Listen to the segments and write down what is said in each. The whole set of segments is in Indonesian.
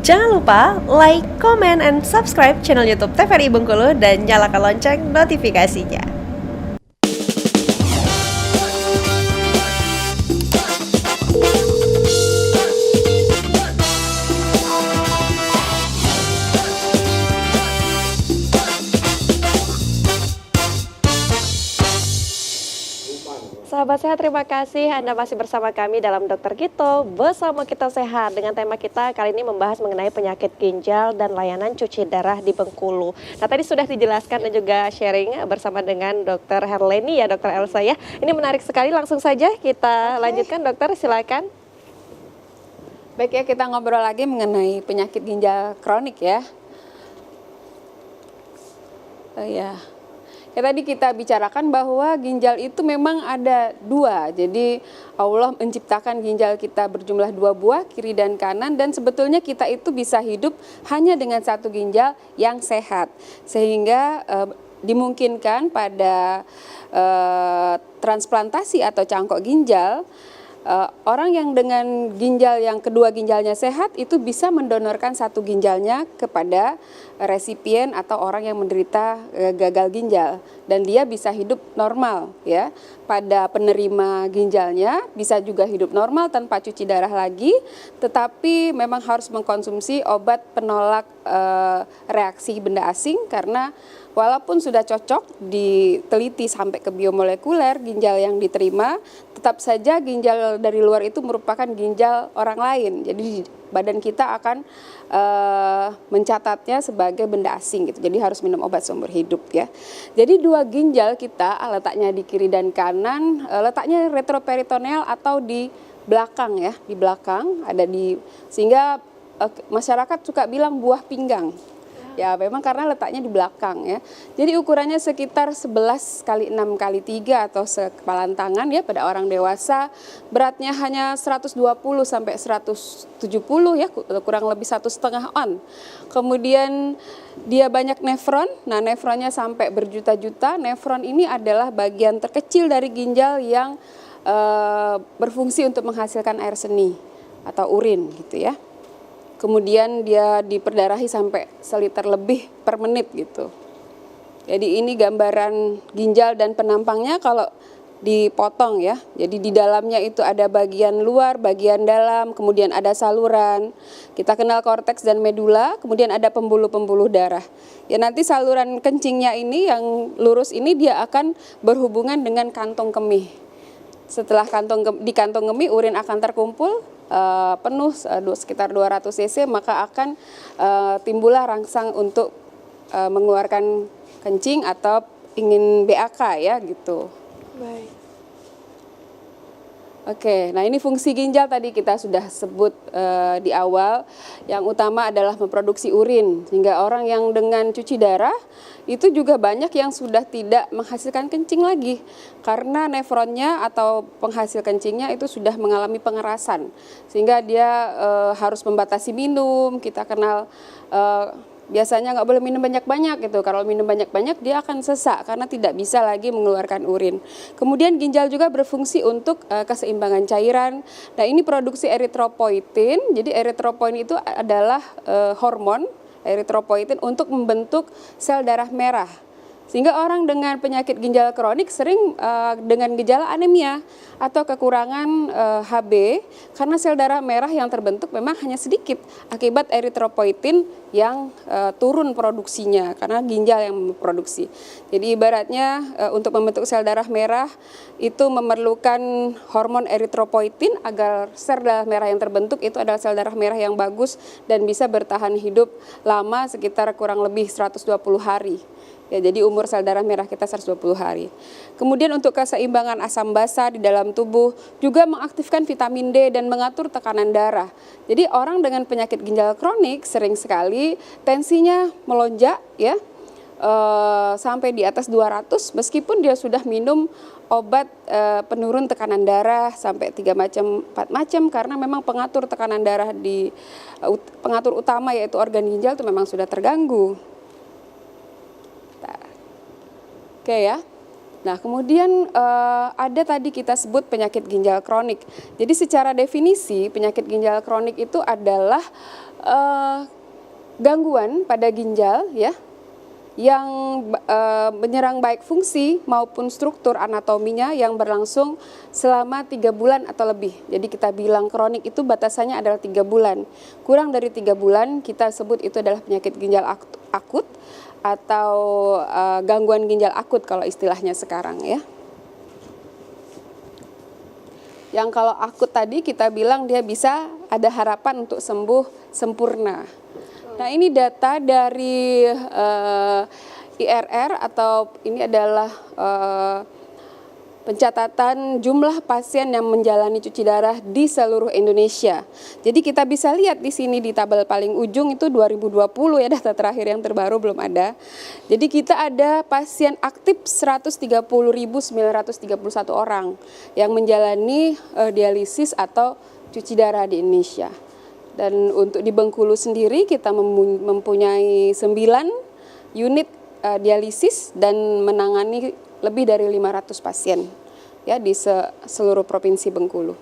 Jangan lupa like, comment, and subscribe channel YouTube TVRI Bengkulu dan nyalakan lonceng notifikasinya. Sahabat sehat, terima kasih Anda masih bersama kami dalam Dokter Gito bersama Kita Sehat. Dengan tema kita kali ini membahas mengenai penyakit ginjal dan layanan cuci darah di Bengkulu. Nah, tadi sudah dijelaskan dan juga sharing bersama dengan Dokter Herleni ya, Dokter Elsa ya. Ini menarik sekali, langsung saja kita lanjutkan Dokter, silakan. Baik ya, kita ngobrol lagi mengenai penyakit ginjal kronik ya. Tadi kita bicarakan bahwa ginjal itu memang ada dua. Jadi Allah menciptakan ginjal kita berjumlah 2 buah, kiri dan kanan, dan sebetulnya kita itu bisa hidup hanya dengan 1 ginjal yang sehat. Sehingga dimungkinkan pada transplantasi atau cangkok ginjal, orang yang dengan ginjal yang kedua ginjalnya sehat itu bisa mendonorkan 1 ginjalnya kepada resipien atau orang yang menderita gagal ginjal, dan dia bisa hidup normal ya. Pada penerima ginjalnya bisa juga hidup normal tanpa cuci darah lagi, tetapi memang harus mengkonsumsi obat penolak reaksi benda asing, karena walaupun sudah cocok diteliti sampai ke biomolekuler ginjal yang diterima, tetap saja ginjal dari luar itu merupakan ginjal orang lain. Jadi badan kita akan mencatatnya sebagai benda asing gitu. Jadi harus minum obat seumur hidup ya. Jadi 2 ginjal kita letaknya di kiri dan kanan, letaknya retroperitoneal atau di belakang ya, di belakang ada sehingga masyarakat suka bilang buah pinggang. Ya, memang karena letaknya di belakang ya. Jadi ukurannya sekitar 11 kali 6 kali 3 atau sekepalan tangan ya pada orang dewasa. Beratnya hanya 120 sampai 170 ya, kurang lebih 1,5 on. Kemudian dia banyak nefron. Nah, nefronnya sampai berjuta-juta. Nefron ini adalah bagian terkecil dari ginjal yang berfungsi untuk menghasilkan air seni atau urin gitu ya. Kemudian dia diperdarahi sampai 1 liter lebih per menit gitu. Jadi ini gambaran ginjal dan penampangnya kalau dipotong ya. Jadi di dalamnya itu ada bagian luar, bagian dalam, kemudian ada saluran. Kita kenal korteks dan medula, kemudian ada pembuluh-pembuluh darah. Ya, nanti saluran kencingnya ini yang lurus ini dia akan berhubungan dengan kantong kemih. Setelah di kantong kemih urin akan terkumpul penuh sekitar 200 cc, maka akan timbullah rangsang untuk mengeluarkan kencing atau ingin BAK ya gitu. Baik. Oke, nah ini fungsi ginjal tadi kita sudah sebut di awal. Yang utama adalah memproduksi urin, sehingga orang yang dengan cuci darah itu juga banyak yang sudah tidak menghasilkan kencing lagi, karena nefronnya atau penghasil kencingnya itu sudah mengalami pengerasan, sehingga dia harus membatasi minum. Kita kenal biasanya nggak boleh minum banyak-banyak gitu. Kalau minum banyak-banyak dia akan sesak karena tidak bisa lagi mengeluarkan urin. Kemudian ginjal juga berfungsi untuk keseimbangan cairan. Nah, ini produksi eritropoietin. Jadi eritropoietin itu adalah hormon eritropoietin untuk membentuk sel darah merah. Sehingga orang dengan penyakit ginjal kronik sering dengan gejala anemia atau kekurangan Hb, karena sel darah merah yang terbentuk memang hanya sedikit akibat eritropoietin yang turun produksinya karena ginjal yang memproduksi. Jadi ibaratnya untuk membentuk sel darah merah itu memerlukan hormon eritropoietin agar sel darah merah yang terbentuk itu adalah sel darah merah yang bagus dan bisa bertahan hidup lama sekitar kurang lebih 120 hari. Ya, jadi umur sel darah merah kita 120 hari. Kemudian untuk keseimbangan asam basa di dalam tubuh juga mengaktifkan vitamin D dan mengatur tekanan darah. Jadi orang dengan penyakit ginjal kronik sering sekali tensinya melonjak ya sampai di atas 200 meskipun dia sudah minum obat penurun tekanan darah sampai 3 macam, 4 macam, karena memang pengatur tekanan darah pengatur utama yaitu organ ginjal itu memang sudah terganggu. Oke ya. Nah, kemudian ada tadi kita sebut penyakit ginjal kronik. Jadi secara definisi penyakit ginjal kronik itu adalah gangguan pada ginjal ya yang menyerang baik fungsi maupun struktur anatominya yang berlangsung selama 3 bulan atau lebih. Jadi kita bilang kronik itu batasannya adalah 3 bulan. Kurang dari 3 bulan kita sebut itu adalah penyakit ginjal akut atau gangguan ginjal akut kalau istilahnya sekarang ya. Yang kalau akut tadi kita bilang dia bisa ada harapan untuk sembuh sempurna. Nah, ini data dari IRR atau ini adalah pencatatan jumlah pasien yang menjalani cuci darah di seluruh Indonesia. Jadi kita bisa lihat di sini di tabel paling ujung itu 2020 ya, data terakhir yang terbaru belum ada. Jadi kita ada pasien aktif 130.931 orang yang menjalani dialisis atau cuci darah di Indonesia. Dan untuk di Bengkulu sendiri kita mempunyai 9 unit dialisis dan menangani lebih dari 500 pasien ya di seluruh provinsi Bengkulu.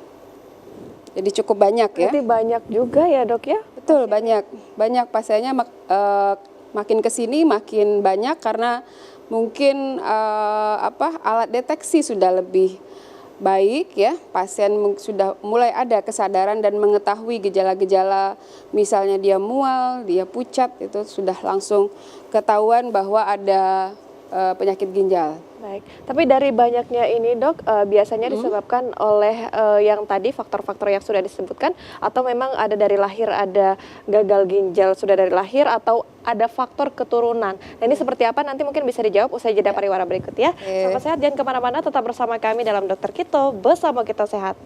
Jadi cukup banyak ya. Berarti banyak juga ya, Dok ya? Betul, banyak pasiennya makin ke sini makin banyak karena mungkin alat deteksi sudah lebih baik ya, pasien sudah mulai ada kesadaran dan mengetahui gejala-gejala, misalnya dia mual, dia pucat, itu sudah langsung ketahuan bahwa ada penyakit ginjal. Baik, tapi dari banyaknya ini Dok, biasanya disebabkan oleh yang tadi faktor-faktor yang sudah disebutkan, atau memang ada dari lahir ada gagal ginjal sudah dari lahir, atau ada faktor keturunan. Nah, ini seperti apa nanti mungkin bisa dijawab usai jeda pariwara berikut ya. Sahabat sehat, jangan kemana-mana, tetap bersama kami dalam Dokter Kito, bersama kita sehat.